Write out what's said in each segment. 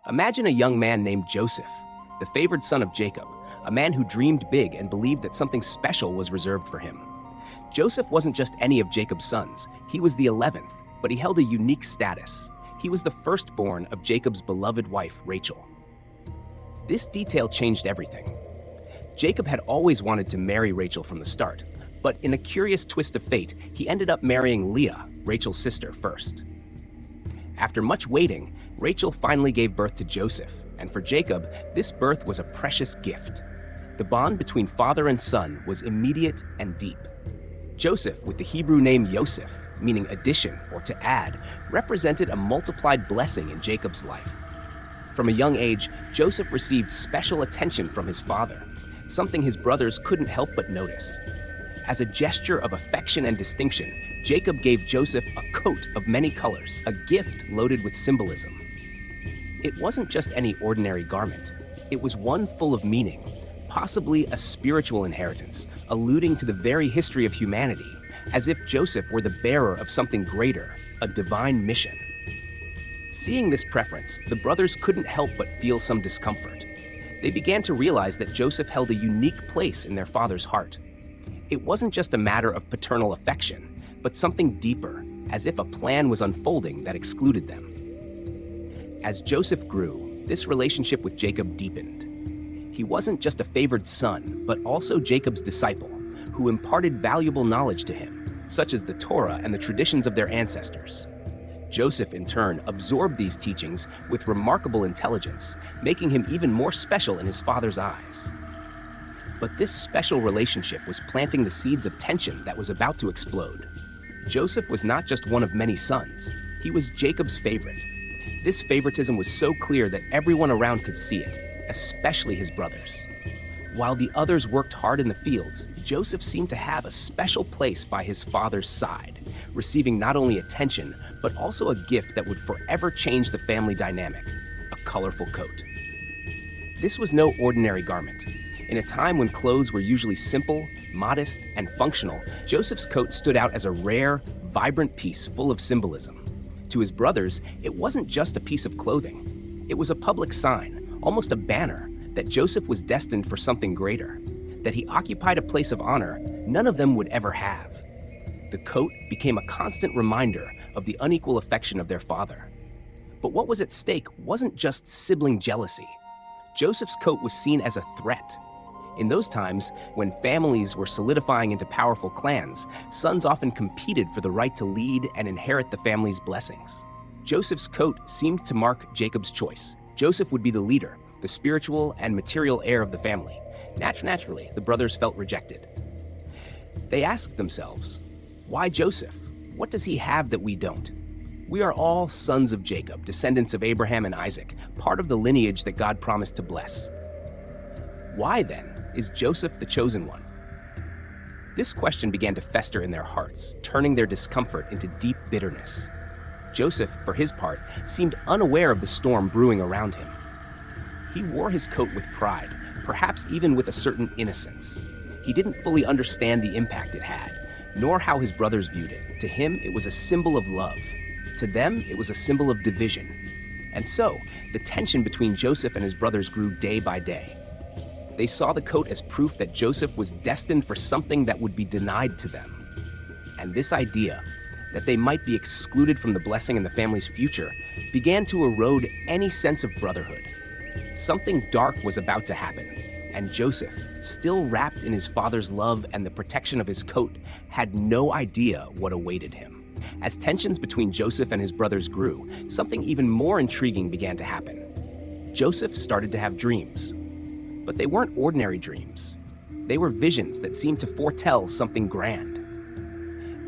Imagine a young man named Joseph, the favored son of Jacob, a man who dreamed big and believed that something special was reserved for him. Joseph wasn't just any of Jacob's sons, he was the 11th, but he held a unique status. He was the firstborn of Jacob's beloved wife, Rachel. This detail changed everything. Jacob had always wanted to marry Rachel from the start, but in a curious twist of fate, he ended up marrying Leah, Rachel's sister, first. After much waiting, Rachel finally gave birth to Joseph, and for Jacob, this birth was a precious gift. The bond between father and son was immediate and deep. Joseph, with the Hebrew name Yosef, meaning addition or to add, represented a multiplied blessing in Jacob's life. From a young age, Joseph received special attention from his father, something his brothers couldn't help but notice. As a gesture of affection and distinction, Jacob gave Joseph a coat of many colors, a gift loaded with symbolism. It wasn't just any ordinary garment. It was one full of meaning, possibly a spiritual inheritance, alluding to the very history of humanity, as if Joseph were the bearer of something greater, a divine mission. Seeing this preference, the brothers couldn't help but feel some discomfort. They began to realize that Joseph held a unique place in their father's heart. It wasn't just a matter of paternal affection, but something deeper, as if a plan was unfolding that excluded them. As Joseph grew, this relationship with Jacob deepened. He wasn't just a favored son, but also Jacob's disciple, who imparted valuable knowledge to him, such as the Torah and the traditions of their ancestors. Joseph, in turn, absorbed these teachings with remarkable intelligence, making him even more special in his father's eyes. But this special relationship was planting the seeds of tension that was about to explode. Joseph was not just one of many sons, he was Jacob's favorite. This favoritism was so clear that everyone around could see it, especially his brothers. While the others worked hard in the fields, Joseph seemed to have a special place by his father's side, receiving not only attention, but also a gift that would forever change the family dynamic, a colorful coat. This was no ordinary garment. In a time when clothes were usually simple, modest, and functional, Joseph's coat stood out as a rare, vibrant piece full of symbolism. To his brothers, it wasn't just a piece of clothing. It was a public sign, almost a banner, that Joseph was destined for something greater, that he occupied a place of honor none of them would ever have. The coat became a constant reminder of the unequal affection of their father. But what was at stake wasn't just sibling jealousy. Joseph's coat was seen as a threat. In those times, when families were solidifying into powerful clans, sons often competed for the right to lead and inherit the family's blessings. Joseph's coat seemed to mark Jacob's choice. Joseph would be the leader, the spiritual and material heir of the family. Naturally, the brothers felt rejected. They asked themselves, why Joseph? What does he have that we don't? We are all sons of Jacob, descendants of Abraham and Isaac, part of the lineage that God promised to bless. Why, then, is Joseph the chosen one? This question began to fester in their hearts, turning their discomfort into deep bitterness. Joseph, for his part, seemed unaware of the storm brewing around him. He wore his coat with pride, perhaps even with a certain innocence. He didn't fully understand the impact it had, nor how his brothers viewed it. To him, it was a symbol of love. To them, it was a symbol of division. And so, the tension between Joseph and his brothers grew day by day. They saw the coat as proof that Joseph was destined for something that would be denied to them. And this idea, that they might be excluded from the blessing in the family's future, began to erode any sense of brotherhood. Something dark was about to happen, and Joseph, still wrapped in his father's love and the protection of his coat, had no idea what awaited him. As tensions between Joseph and his brothers grew, something even more intriguing began to happen. Joseph started to have dreams. But they weren't ordinary dreams. They were visions that seemed to foretell something grand.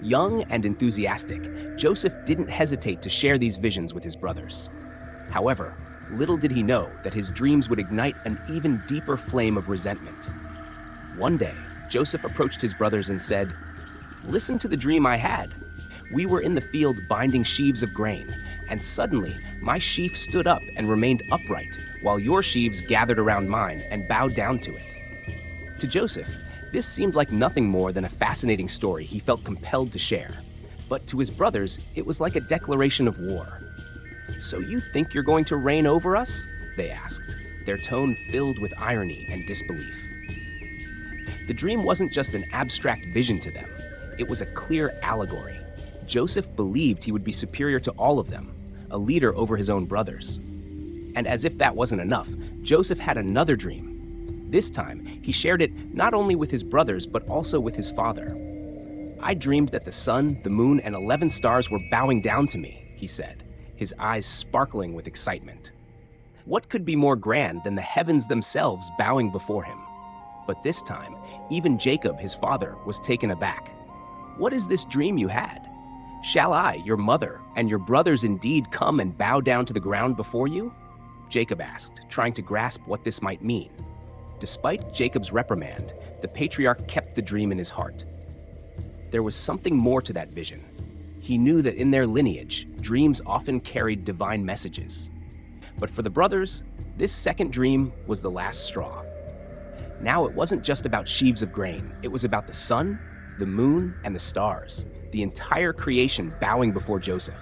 Young and enthusiastic, Joseph didn't hesitate to share these visions with his brothers. However, little did he know that his dreams would ignite an even deeper flame of resentment. One day, Joseph approached his brothers and said, "Listen to the dream I had. We were in the field binding sheaves of grain, and suddenly my sheaf stood up and remained upright, while your sheaves gathered around mine and bowed down to it." To Joseph, this seemed like nothing more than a fascinating story he felt compelled to share. But to his brothers, it was like a declaration of war. "So you think you're going to reign over us?" they asked, their tone filled with irony and disbelief. The dream wasn't just an abstract vision to them, it was a clear allegory. Joseph believed he would be superior to all of them, a leader over his own brothers. And as if that wasn't enough, Joseph had another dream. This time, he shared it not only with his brothers, but also with his father. "I dreamed that the sun, the moon, and 11 stars were bowing down to me," he said, his eyes sparkling with excitement. What could be more grand than the heavens themselves bowing before him? But this time, even Jacob, his father, was taken aback. "What is this dream you had? Shall I, your mother, and your brothers indeed come and bow down to the ground before you?" Jacob asked, trying to grasp what this might mean. Despite Jacob's reprimand, the patriarch kept the dream in his heart. There was something more to that vision. He knew that in their lineage, dreams often carried divine messages. But for the brothers, this second dream was the last straw. Now it wasn't just about sheaves of grain, it was about the sun, the moon, and the stars, the entire creation bowing before Joseph.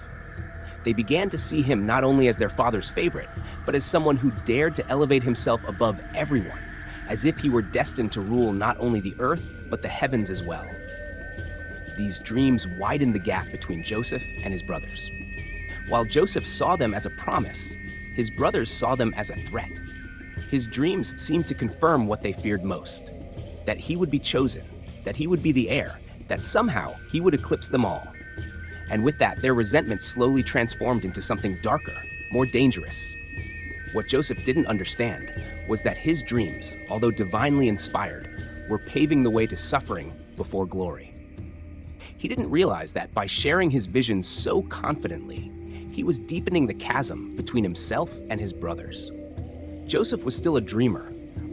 They began to see him not only as their father's favorite, but as someone who dared to elevate himself above everyone, as if he were destined to rule not only the earth, but the heavens as well. These dreams widened the gap between Joseph and his brothers. While Joseph saw them as a promise, his brothers saw them as a threat. His dreams seemed to confirm what they feared most, that he would be chosen, that he would be the heir, that somehow he would eclipse them all. And with that, their resentment slowly transformed into something darker, more dangerous. What Joseph didn't understand was that his dreams, although divinely inspired, were paving the way to suffering before glory. He didn't realize that by sharing his visions so confidently, he was deepening the chasm between himself and his brothers. Joseph was still a dreamer,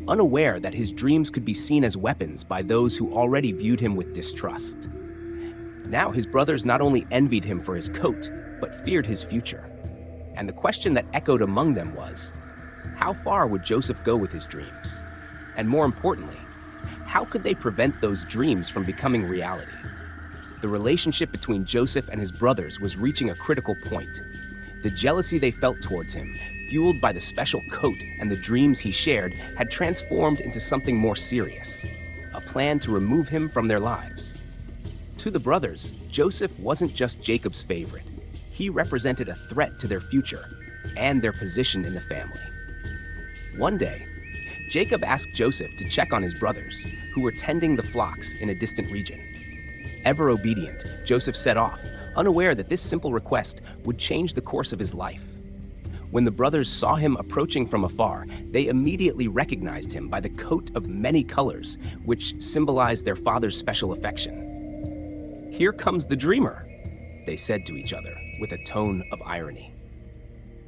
unaware that his dreams could be seen as weapons by those who already viewed him with distrust. Now his brothers not only envied him for his coat, but feared his future. And the question that echoed among them was, how far would Joseph go with his dreams? And more importantly, how could they prevent those dreams from becoming reality? The relationship between Joseph and his brothers was reaching a critical point. The jealousy they felt towards him, fueled by the special coat and the dreams he shared, had transformed into something more serious, a plan to remove him from their lives. To the brothers, Joseph wasn't just Jacob's favorite. He represented a threat to their future and their position in the family. One day, Jacob asked Joseph to check on his brothers, who were tending the flocks in a distant region. Ever obedient, Joseph set off, unaware that this simple request would change the course of his life. When the brothers saw him approaching from afar, they immediately recognized him by the coat of many colors, which symbolized their father's special affection. "Here comes the dreamer," they said to each other with a tone of irony.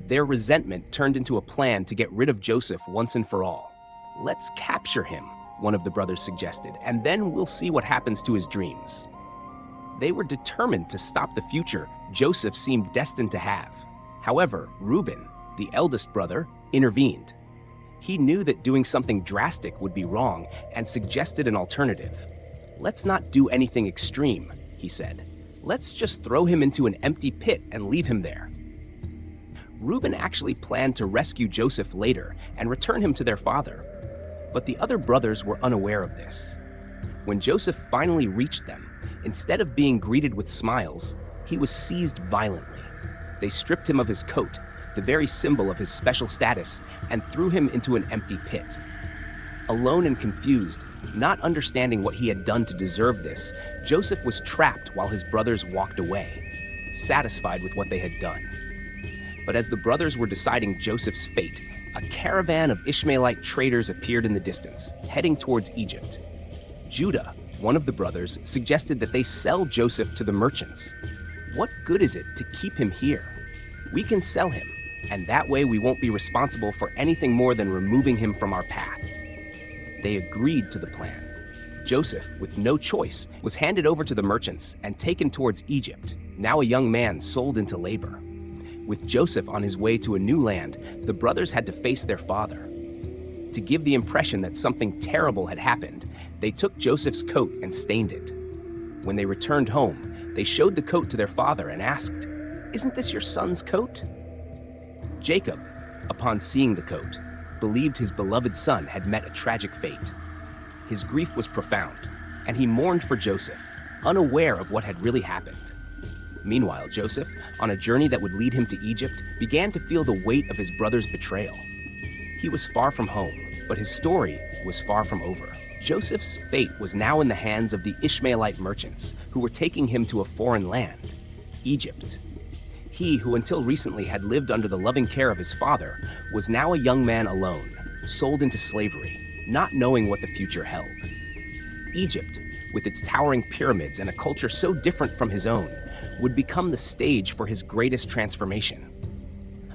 Their resentment turned into a plan to get rid of Joseph once and for all. "Let's capture him," one of the brothers suggested, "and then we'll see what happens to his dreams." They were determined to stop the future Joseph seemed destined to have. However, Reuben, the eldest brother, intervened. He knew that doing something drastic would be wrong and suggested an alternative. "Let's not do anything extreme," he said. "Let's just throw him into an empty pit and leave him there." Reuben actually planned to rescue Joseph later and return him to their father. But the other brothers were unaware of this. When Joseph finally reached them, instead of being greeted with smiles, he was seized violently. They stripped him of his coat, the very symbol of his special status, and threw him into an empty pit. Alone and confused, not understanding what he had done to deserve this, Joseph was trapped while his brothers walked away, satisfied with what they had done. But as the brothers were deciding Joseph's fate, a caravan of Ishmaelite traders appeared in the distance, heading towards Egypt. Judah, one of the brothers, suggested that they sell Joseph to the merchants. "What good is it to keep him here? We can sell him, and that way we won't be responsible for anything more than removing him from our path." They agreed to the plan. Joseph, with no choice, was handed over to the merchants and taken towards Egypt, now a young man sold into labor. With Joseph on his way to a new land, the brothers had to face their father. To give the impression that something terrible had happened, they took Joseph's coat and stained it. When they returned home, they showed the coat to their father and asked, "Isn't this your son's coat?" Jacob, upon seeing the coat, believed his beloved son had met a tragic fate. His grief was profound, and he mourned for Joseph, unaware of what had really happened. Meanwhile, Joseph, on a journey that would lead him to Egypt, began to feel the weight of his brother's betrayal. He was far from home, but his story was far from over. Joseph's fate was now in the hands of the Ishmaelite merchants, who were taking him to a foreign land, Egypt. He, who until recently had lived under the loving care of his father, was now a young man alone, sold into slavery, not knowing what the future held. Egypt, with its towering pyramids and a culture so different from his own, would become the stage for his greatest transformation.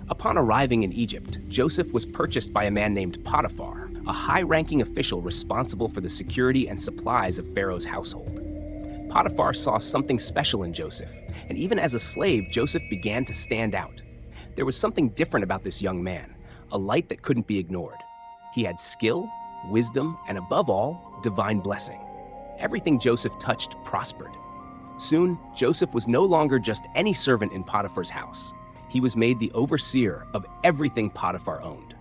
Upon arriving in Egypt, Joseph was purchased by a man named Potiphar, a high-ranking official responsible for the security and supplies of Pharaoh's household. Potiphar saw something special in Joseph, and even as a slave, Joseph began to stand out. There was something different about this young man, a light that couldn't be ignored. He had skill, wisdom, and above all, divine blessing. Everything Joseph touched prospered. Soon, Joseph was no longer just any servant in Potiphar's house. He was made the overseer of everything Potiphar owned.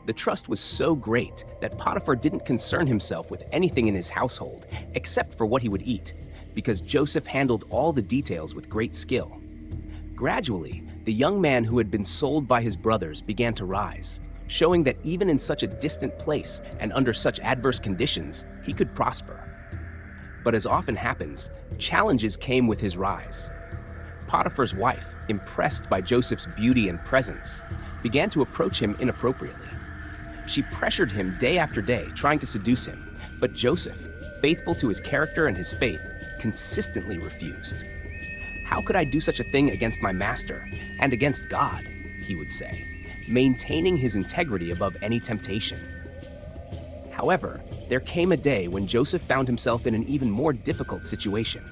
The trust was so great that Potiphar didn't concern himself with anything in his household except for what he would eat, because Joseph handled all the details with great skill. Gradually, the young man who had been sold by his brothers began to rise, showing that even in such a distant place and under such adverse conditions, he could prosper. But as often happens, challenges came with his rise. Potiphar's wife, impressed by Joseph's beauty and presence, began to approach him inappropriately. She pressured him day after day, trying to seduce him, but Joseph, faithful to his character and his faith, consistently refused. "How could I do such a thing against my master and against God?" he would say, maintaining his integrity above any temptation. However, there came a day when Joseph found himself in an even more difficult situation.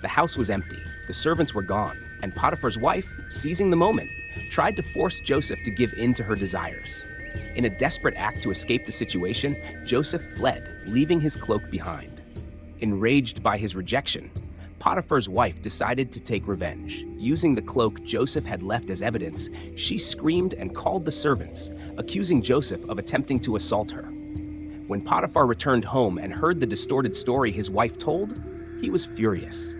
The house was empty, the servants were gone, and Potiphar's wife, seizing the moment, tried to force Joseph to give in to her desires. In a desperate act to escape the situation, Joseph fled, leaving his cloak behind. Enraged by his rejection, Potiphar's wife decided to take revenge. Using the cloak Joseph had left as evidence, she screamed and called the servants, accusing Joseph of attempting to assault her. When Potiphar returned home and heard the distorted story his wife told, he was furious.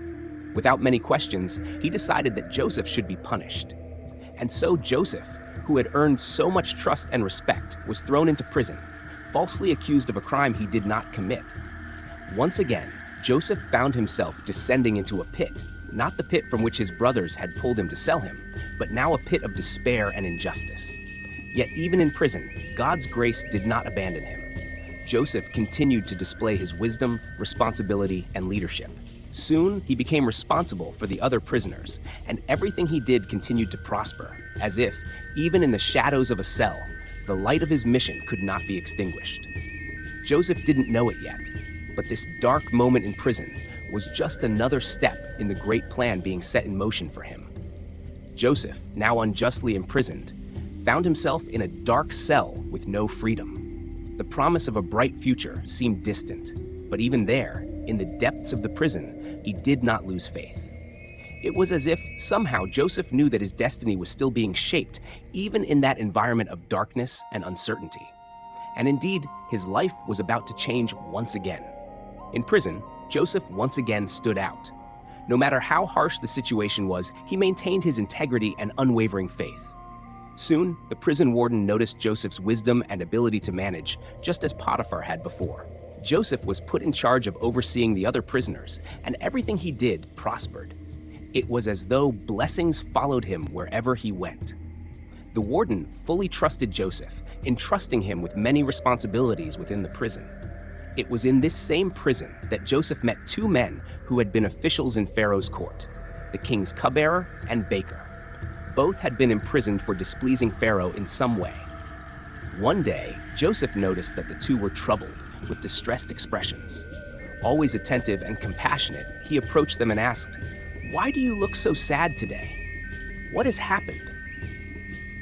Without many questions, he decided that Joseph should be punished. And so Joseph, who had earned so much trust and respect, was thrown into prison, falsely accused of a crime he did not commit. Once again, Joseph found himself descending into a pit, not the pit from which his brothers had pulled him to sell him, but now a pit of despair and injustice. Yet even in prison, God's grace did not abandon him. Joseph continued to display his wisdom, responsibility, and leadership. Soon, he became responsible for the other prisoners, and everything he did continued to prosper, as if, even in the shadows of a cell, the light of his mission could not be extinguished. Joseph didn't know it yet, but this dark moment in prison was just another step in the great plan being set in motion for him. Joseph, now unjustly imprisoned, found himself in a dark cell with no freedom. The promise of a bright future seemed distant, but even there, in the depths of the prison, he did not lose faith. It was as if somehow Joseph knew that his destiny was still being shaped, even in that environment of darkness and uncertainty. And indeed, his life was about to change once again. In prison, Joseph once again stood out. No matter how harsh the situation was, he maintained his integrity and unwavering faith. Soon, the prison warden noticed Joseph's wisdom and ability to manage, just as Potiphar had before. Joseph was put in charge of overseeing the other prisoners, and everything he did prospered. It was as though blessings followed him wherever he went. The warden fully trusted Joseph, entrusting him with many responsibilities within the prison. It was in this same prison that Joseph met two men who had been officials in Pharaoh's court, the king's cupbearer and baker. Both had been imprisoned for displeasing Pharaoh in some way. One day, Joseph noticed that the two were troubled, with distressed expressions. Always attentive and compassionate, he approached them and asked, "Why do you look so sad today? What has happened?"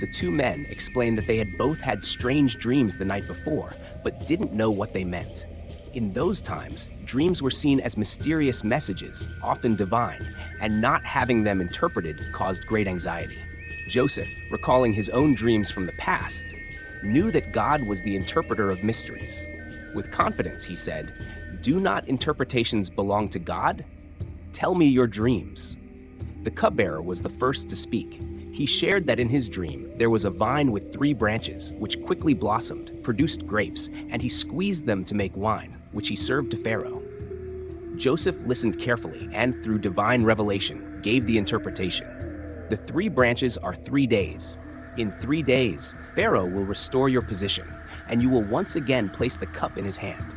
The two men explained that they had both had strange dreams the night before, but didn't know what they meant. In those times, dreams were seen as mysterious messages, often divine, and not having them interpreted caused great anxiety. Joseph, recalling his own dreams from the past, knew that God was the interpreter of mysteries. With confidence, he said, "Do not interpretations belong to God? Tell me your dreams." The cupbearer was the first to speak. He shared that in his dream, there was a vine with 3 branches, which quickly blossomed, produced grapes, and he squeezed them to make wine, which he served to Pharaoh. Joseph listened carefully and, through divine revelation, gave the interpretation. The 3 branches are 3 days. In 3 days, Pharaoh will restore your position, and you will once again place the cup in his hand.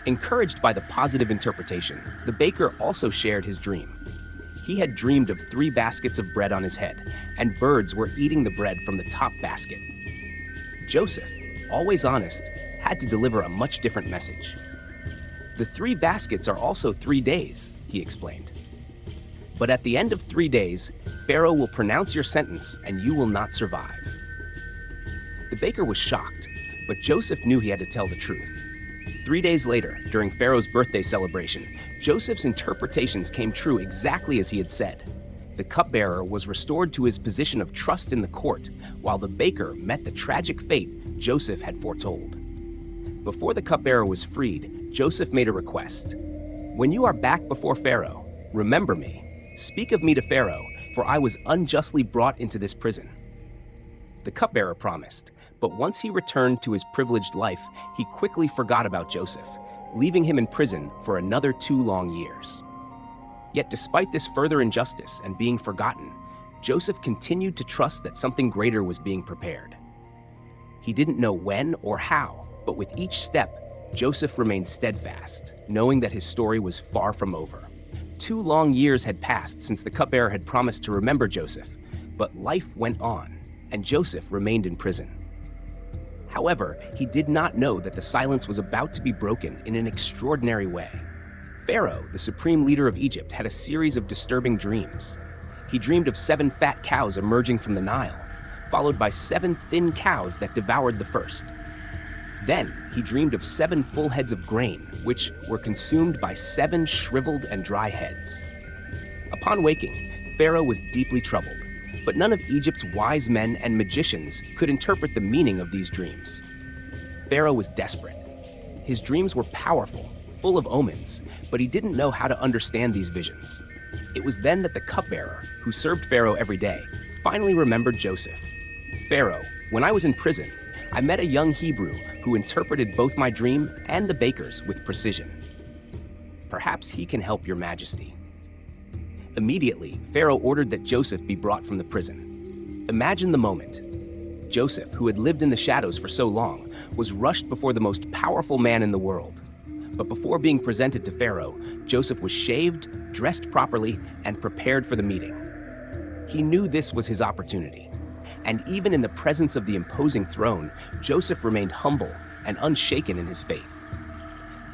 Encouraged by the positive interpretation, the baker also shared his dream. He had dreamed of 3 baskets of bread on his head, and birds were eating the bread from the top basket. Joseph, always honest, had to deliver a much different message. "The 3 baskets are also 3 days," he explained. "But at the end of 3 days, Pharaoh will pronounce your sentence and you will not survive." The baker was shocked, but Joseph knew he had to tell the truth. 3 days later, during Pharaoh's birthday celebration, Joseph's interpretations came true exactly as he had said. The cupbearer was restored to his position of trust in the court, while the baker met the tragic fate Joseph had foretold. Before the cupbearer was freed, Joseph made a request. "When you are back before Pharaoh, remember me. Speak of me to Pharaoh, for I was unjustly brought into this prison." The cupbearer promised, but once he returned to his privileged life, he quickly forgot about Joseph, leaving him in prison for another 2 long years. Yet despite this further injustice and being forgotten, Joseph continued to trust that something greater was being prepared. He didn't know when or how, but with each step, Joseph remained steadfast, knowing that his story was far from over. 2 long years had passed since the cupbearer had promised to remember Joseph, but life went on, and Joseph remained in prison. However, he did not know that the silence was about to be broken in an extraordinary way. Pharaoh, the supreme leader of Egypt, had a series of disturbing dreams. He dreamed of 7 fat cows emerging from the Nile, followed by 7 thin cows that devoured the first. Then, he dreamed of 7 full heads of grain, which were consumed by 7 shriveled and dry heads. Upon waking, Pharaoh was deeply troubled, but none of Egypt's wise men and magicians could interpret the meaning of these dreams. Pharaoh was desperate. His dreams were powerful, full of omens, but he didn't know how to understand these visions. It was then that the cupbearer, who served Pharaoh every day, finally remembered Joseph. "Pharaoh, when I was in prison, I met a young Hebrew who interpreted both my dream and the baker's with precision. Perhaps he can help your majesty." Immediately, Pharaoh ordered that Joseph be brought from the prison. Imagine the moment. Joseph, who had lived in the shadows for so long, was rushed before the most powerful man in the world. But before being presented to Pharaoh, Joseph was shaved, dressed properly, and prepared for the meeting. He knew this was his opportunity. And even in the presence of the imposing throne, Joseph remained humble and unshaken in his faith.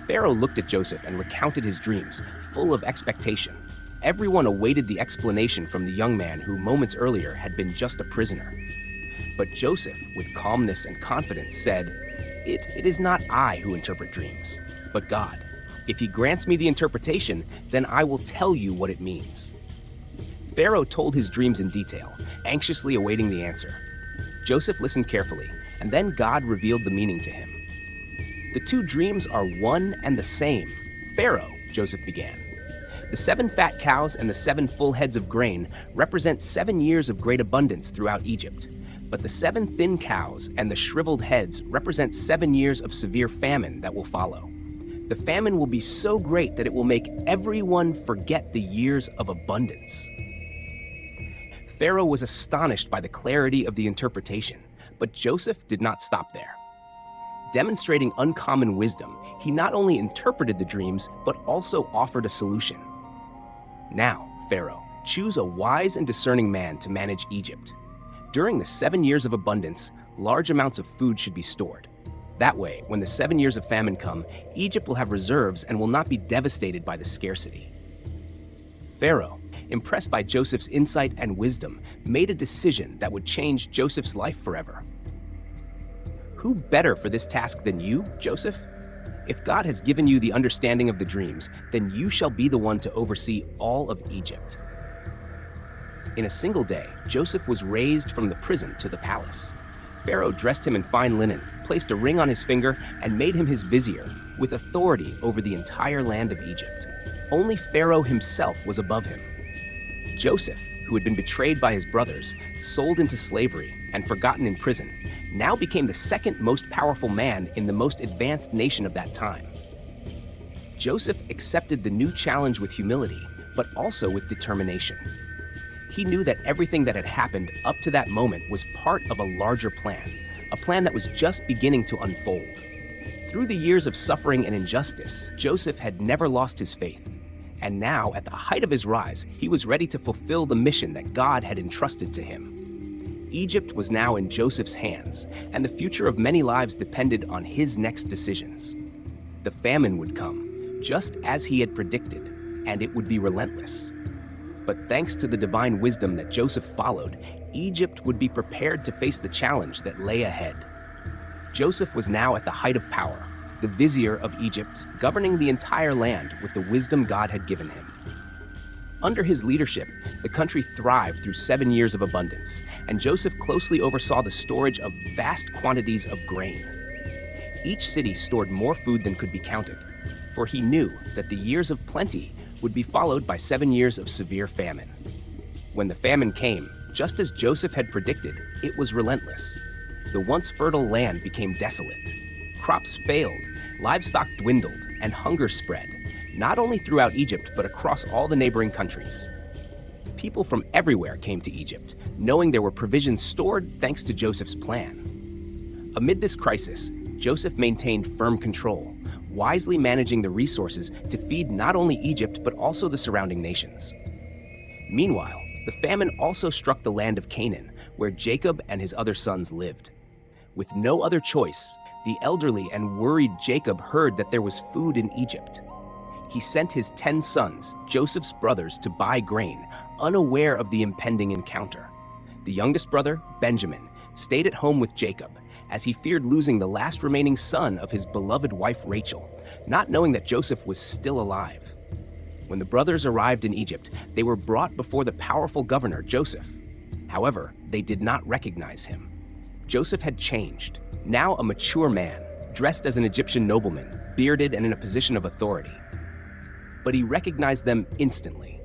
Pharaoh looked at Joseph and recounted his dreams, full of expectation. Everyone awaited the explanation from the young man who moments earlier had been just a prisoner. But Joseph, with calmness and confidence, said, It is not I who interpret dreams, but God. If he grants me the interpretation, then I will tell you what it means." Pharaoh told his dreams in detail, anxiously awaiting the answer. Joseph listened carefully, and then God revealed the meaning to him. "The 2 dreams are one and the same. Pharaoh," Joseph began. "The 7 fat cows and the 7 full heads of grain represent 7 years of great abundance throughout Egypt. But the 7 thin cows and the shriveled heads represent 7 years of severe famine that will follow. The famine will be so great that it will make everyone forget the years of abundance." Pharaoh was astonished by the clarity of the interpretation, but Joseph did not stop there. Demonstrating uncommon wisdom, he not only interpreted the dreams, but also offered a solution. "Now, Pharaoh, choose a wise and discerning man to manage Egypt. During the 7 years of abundance, large amounts of food should be stored. That way, when the 7 years of famine come, Egypt will have reserves and will not be devastated by the scarcity." Pharaoh, impressed by Joseph's insight and wisdom, made a decision that would change Joseph's life forever. "Who better for this task than you, Joseph? If God has given you the understanding of the dreams, then you shall be the one to oversee all of Egypt." In a single day, Joseph was raised from the prison to the palace. Pharaoh dressed him in fine linen, placed a ring on his finger, and made him his vizier, with authority over the entire land of Egypt. Only Pharaoh himself was above him. Joseph, who had been betrayed by his brothers, sold into slavery, and forgotten in prison, now became the second most powerful man in the most advanced nation of that time. Joseph accepted the new challenge with humility, but also with determination. He knew that everything that had happened up to that moment was part of a larger plan, a plan that was just beginning to unfold. Through the years of suffering and injustice, Joseph had never lost his faith. And now, at the height of his rise, he was ready to fulfill the mission that God had entrusted to him. Egypt was now in Joseph's hands, and the future of many lives depended on his next decisions. The famine would come, just as he had predicted, and it would be relentless. But thanks to the divine wisdom that Joseph followed, Egypt would be prepared to face the challenge that lay ahead. Joseph was now at the height of power, the vizier of Egypt, governing the entire land with the wisdom God had given him. Under his leadership, the country thrived through 7 years of abundance, and Joseph closely oversaw the storage of vast quantities of grain. Each city stored more food than could be counted, for he knew that the years of plenty would be followed by 7 years of severe famine. When the famine came, just as Joseph had predicted, it was relentless. The once fertile land became desolate. Crops failed, livestock dwindled, and hunger spread, not only throughout Egypt but across all the neighboring countries. People from everywhere came to Egypt, knowing there were provisions stored thanks to Joseph's plan. Amid this crisis, Joseph maintained firm control, wisely managing the resources to feed not only Egypt but also the surrounding nations. Meanwhile, the famine also struck the land of Canaan, where Jacob and his other sons lived. With no other choice, the elderly and worried Jacob heard that there was food in Egypt. He sent his 10 sons, Joseph's brothers, to buy grain, unaware of the impending encounter. The youngest brother, Benjamin, stayed at home with Jacob, as he feared losing the last remaining son of his beloved wife Rachel, not knowing that Joseph was still alive. When the brothers arrived in Egypt, they were brought before the powerful governor, Joseph. However, they did not recognize him. Joseph had changed, now a mature man, dressed as an Egyptian nobleman, bearded and in a position of authority. But he recognized them instantly.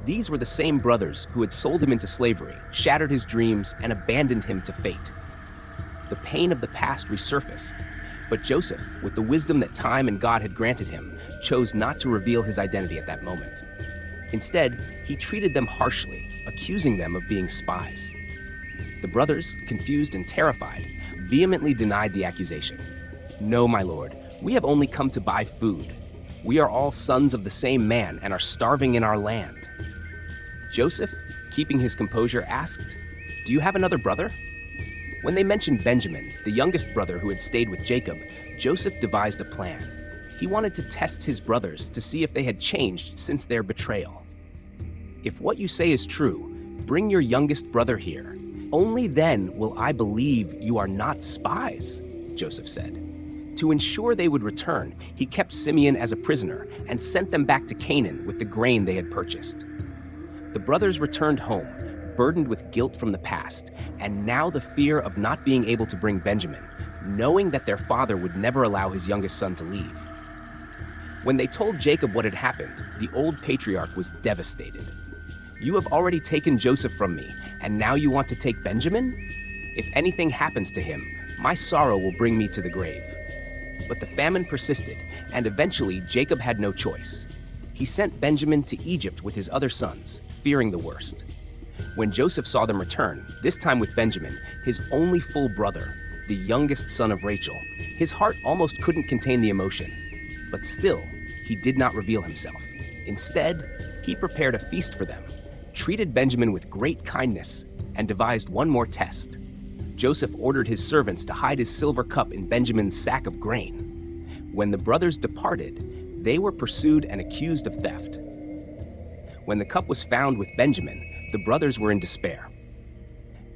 These were the same brothers who had sold him into slavery, shattered his dreams, and abandoned him to fate. The pain of the past resurfaced, but Joseph, with the wisdom that time and God had granted him, chose not to reveal his identity at that moment. Instead, he treated them harshly, accusing them of being spies. The brothers, confused and terrified, vehemently denied the accusation. "No, my lord, we have only come to buy food. We are all sons of the same man and are starving in our land." Joseph, keeping his composure, asked, "Do you have another brother?" When they mentioned Benjamin, the youngest brother who had stayed with Jacob, Joseph devised a plan. He wanted to test his brothers to see if they had changed since their betrayal. "If what you say is true, bring your youngest brother here. Only then will I believe you are not spies," Joseph said. To ensure they would return, he kept Simeon as a prisoner and sent them back to Canaan with the grain they had purchased. The brothers returned home, burdened with guilt from the past, and now the fear of not being able to bring Benjamin, knowing that their father would never allow his youngest son to leave. When they told Jacob what had happened, the old patriarch was devastated. "You have already taken Joseph from me, and now you want to take Benjamin? If anything happens to him, my sorrow will bring me to the grave." But the famine persisted, and eventually Jacob had no choice. He sent Benjamin to Egypt with his other sons, fearing the worst. When Joseph saw them return, this time with Benjamin, his only full brother, the youngest son of Rachel, his heart almost couldn't contain the emotion. But still, he did not reveal himself. Instead, he prepared a feast for them, treated Benjamin with great kindness, and devised one more test. Joseph ordered his servants to hide his silver cup in Benjamin's sack of grain. When the brothers departed, they were pursued and accused of theft. When the cup was found with Benjamin, the brothers were in despair.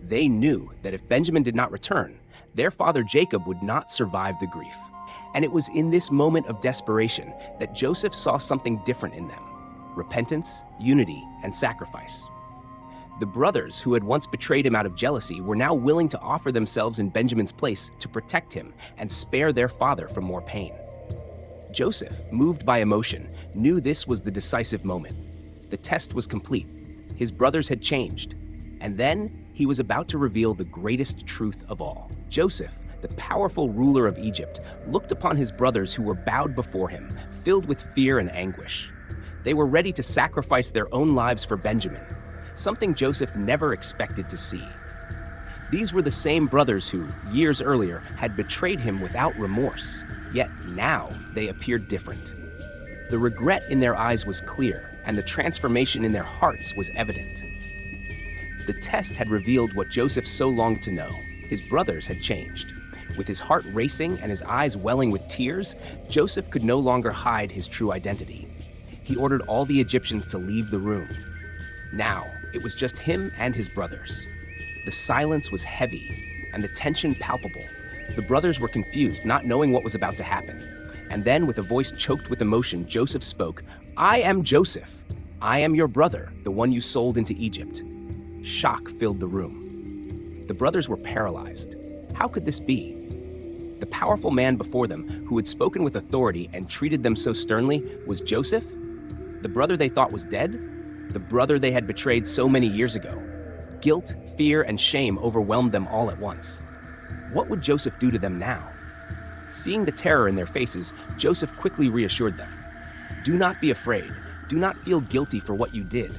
They knew that if Benjamin did not return, their father Jacob would not survive the grief. And it was in this moment of desperation that Joseph saw something different in them: repentance, unity, and sacrifice. The brothers who had once betrayed him out of jealousy were now willing to offer themselves in Benjamin's place to protect him and spare their father from more pain. Joseph, moved by emotion, knew this was the decisive moment. The test was complete. His brothers had changed. And then he was about to reveal the greatest truth of all. Joseph, the powerful ruler of Egypt, looked upon his brothers who were bowed before him, filled with fear and anguish. They were ready to sacrifice their own lives for Benjamin, something Joseph never expected to see. These were the same brothers who, years earlier, had betrayed him without remorse. Yet now they appeared different. The regret in their eyes was clear, and the transformation in their hearts was evident. The test had revealed what Joseph so longed to know. His brothers had changed. With his heart racing and his eyes welling with tears, Joseph could no longer hide his true identity. He ordered all the Egyptians to leave the room. Now, it was just him and his brothers. The silence was heavy, and the tension palpable. The brothers were confused, not knowing what was about to happen. And then, with a voice choked with emotion, Joseph spoke, "I am Joseph. I am your brother, the one you sold into Egypt." Shock filled the room. The brothers were paralyzed. How could this be? The powerful man before them, who had spoken with authority and treated them so sternly, was Joseph? The brother they thought was dead? The brother they had betrayed so many years ago? Guilt, fear, and shame overwhelmed them all at once. What would Joseph do to them now? Seeing the terror in their faces, Joseph quickly reassured them. "Do not be afraid. Do not feel guilty for what you did.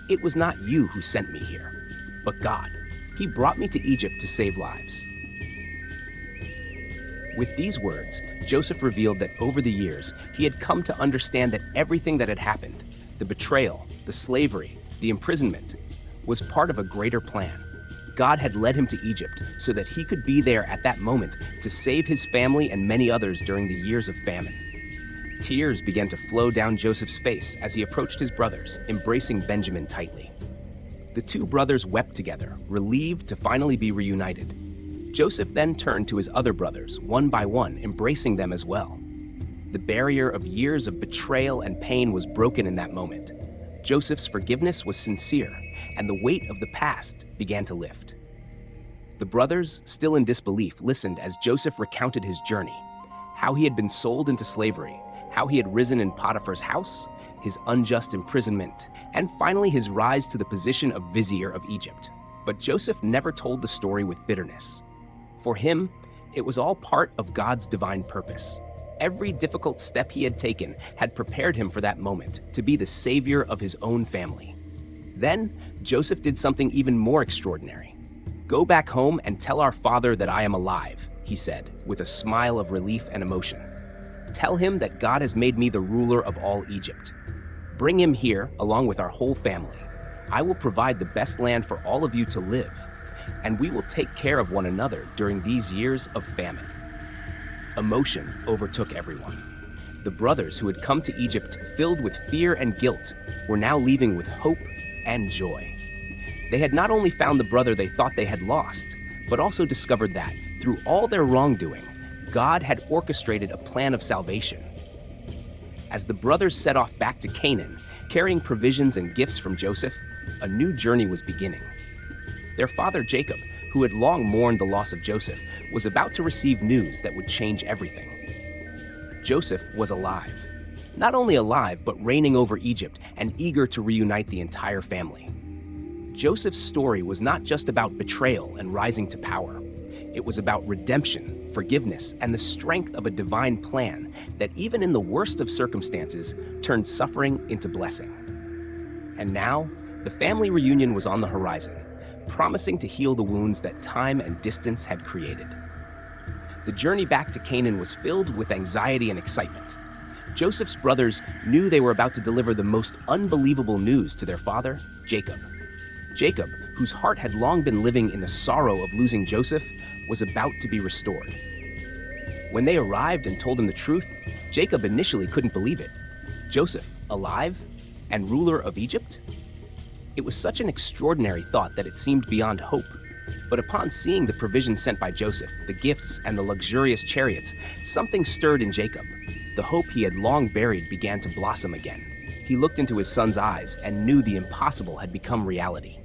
It was not you who sent me here, but God. He brought me to Egypt to save lives." With these words, Joseph revealed that over the years, he had come to understand that everything that had happened, the betrayal, the slavery, the imprisonment, was part of a greater plan. God had led him to Egypt so that he could be there at that moment to save his family and many others during the years of famine. Tears began to flow down Joseph's face as he approached his brothers, embracing Benjamin tightly. The two brothers wept together, relieved to finally be reunited. Joseph then turned to his other brothers, one by one, embracing them as well. The barrier of years of betrayal and pain was broken in that moment. Joseph's forgiveness was sincere, and the weight of the past began to lift. The brothers, still in disbelief, listened as Joseph recounted his journey, how he had been sold into slavery, how he had risen in Potiphar's house, his unjust imprisonment, and finally his rise to the position of vizier of Egypt. But Joseph never told the story with bitterness. For him, it was all part of God's divine purpose. Every difficult step he had taken had prepared him for that moment, to be the savior of his own family. Then, Joseph did something even more extraordinary. "Go back home and tell our father that I am alive," he said, with a smile of relief and emotion. "Tell him that God has made me the ruler of all Egypt. Bring him here, along with our whole family. I will provide the best land for all of you to live, and we will take care of one another during these years of famine." Emotion overtook everyone. The brothers who had come to Egypt filled with fear and guilt were now leaving with hope and joy. They had not only found the brother they thought they had lost, but also discovered that, through all their wrongdoing, God had orchestrated a plan of salvation. As the brothers set off back to Canaan, carrying provisions and gifts from Joseph, a new journey was beginning. Their father Jacob, who had long mourned the loss of Joseph, was about to receive news that would change everything. Joseph was alive. Not only alive, but reigning over Egypt and eager to reunite the entire family. Joseph's story was not just about betrayal and rising to power. It was about redemption, forgiveness, and the strength of a divine plan that, even in the worst of circumstances, turned suffering into blessing. And now, the family reunion was on the horizon, promising to heal the wounds that time and distance had created. The journey back to Canaan was filled with anxiety and excitement. Joseph's brothers knew they were about to deliver the most unbelievable news to their father, Jacob. Jacob, whose heart had long been living in the sorrow of losing Joseph, was about to be restored. When they arrived and told him the truth, Jacob initially couldn't believe it. Joseph, alive and ruler of Egypt? It was such an extraordinary thought that it seemed beyond hope. But upon seeing the provisions sent by Joseph, the gifts and the luxurious chariots, something stirred in Jacob. The hope he had long buried began to blossom again. He looked into his son's eyes and knew the impossible had become reality.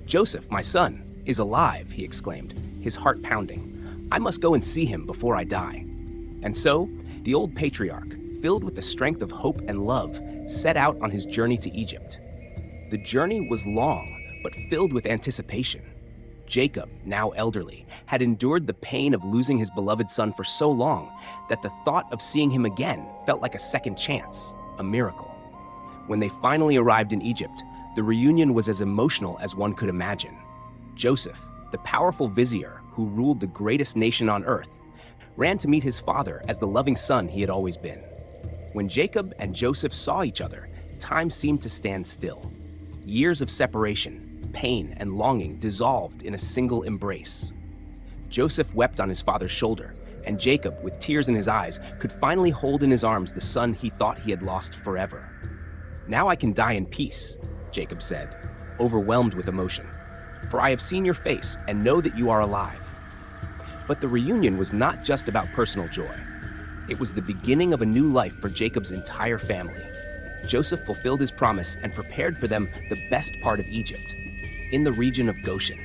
"Joseph, my son, is alive," he exclaimed, his heart pounding. "I must go and see him before I die." And so, the old patriarch, filled with the strength of hope and love, set out on his journey to Egypt. The journey was long, but filled with anticipation. Jacob, now elderly, had endured the pain of losing his beloved son for so long that the thought of seeing him again felt like a second chance, a miracle. When they finally arrived in Egypt, the reunion was as emotional as one could imagine. Joseph, the powerful vizier who ruled the greatest nation on earth, ran to meet his father as the loving son he had always been. When Jacob and Joseph saw each other, time seemed to stand still. Years of separation, pain, and longing dissolved in a single embrace. Joseph wept on his father's shoulder, and Jacob, with tears in his eyes, could finally hold in his arms the son he thought he had lost forever. "Now I can die in peace," Jacob said, overwhelmed with emotion, "for I have seen your face and know that you are alive." But the reunion was not just about personal joy. It was the beginning of a new life for Jacob's entire family. Joseph fulfilled his promise and prepared for them the best part of Egypt, in the region of Goshen.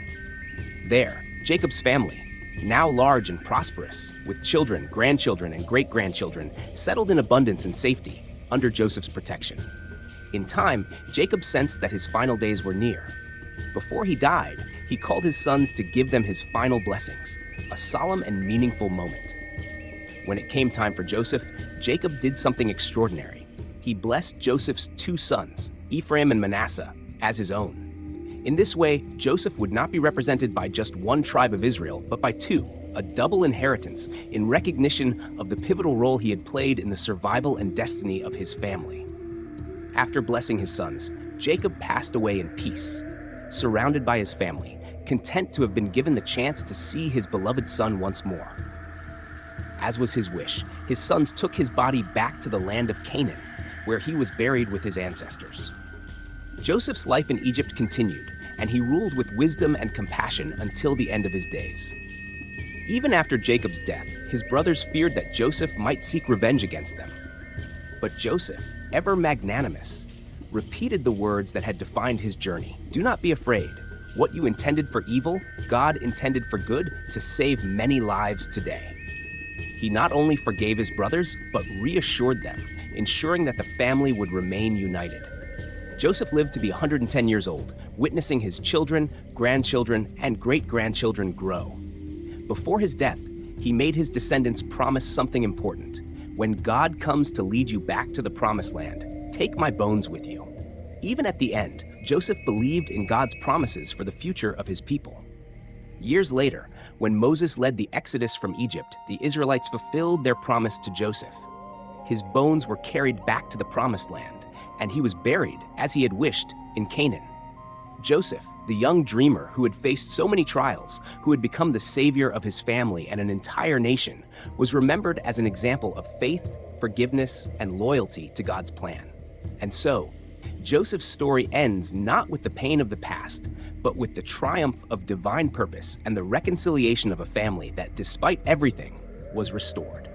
There, Jacob's family, now large and prosperous, with children, grandchildren, and great-grandchildren, settled in abundance and safety under Joseph's protection. In time, Jacob sensed that his final days were near. Before he died, he called his sons to give them his final blessings, a solemn and meaningful moment. When it came time for Joseph, Jacob did something extraordinary. He blessed Joseph's two sons, Ephraim and Manasseh, as his own. In this way, Joseph would not be represented by just one tribe of Israel, but by two, a double inheritance in recognition of the pivotal role he had played in the survival and destiny of his family. After blessing his sons, Jacob passed away in peace, surrounded by his family, content to have been given the chance to see his beloved son once more. As was his wish, his sons took his body back to the land of Canaan, where he was buried with his ancestors. Joseph's life in Egypt continued, and he ruled with wisdom and compassion until the end of his days. Even after Jacob's death, his brothers feared that Joseph might seek revenge against them. But Joseph, ever magnanimous, repeated the words that had defined his journey. "Do not be afraid. What you intended for evil, God intended for good to save many lives today." He not only forgave his brothers, but reassured them, ensuring that the family would remain united. Joseph lived to be 110 years old, witnessing his children, grandchildren, and great-grandchildren grow. Before his death, he made his descendants promise something important. "When God comes to lead you back to the promised land, take my bones with you." Even at the end, Joseph believed in God's promises for the future of his people. Years later, when Moses led the Exodus from Egypt, the Israelites fulfilled their promise to Joseph. His bones were carried back to the promised land, and he was buried, as he had wished, in Canaan. Joseph, the young dreamer who had faced so many trials, who had become the savior of his family and an entire nation, was remembered as an example of faith, forgiveness, and loyalty to God's plan. And so, Joseph's story ends not with the pain of the past, but with the triumph of divine purpose and the reconciliation of a family that, despite everything, was restored.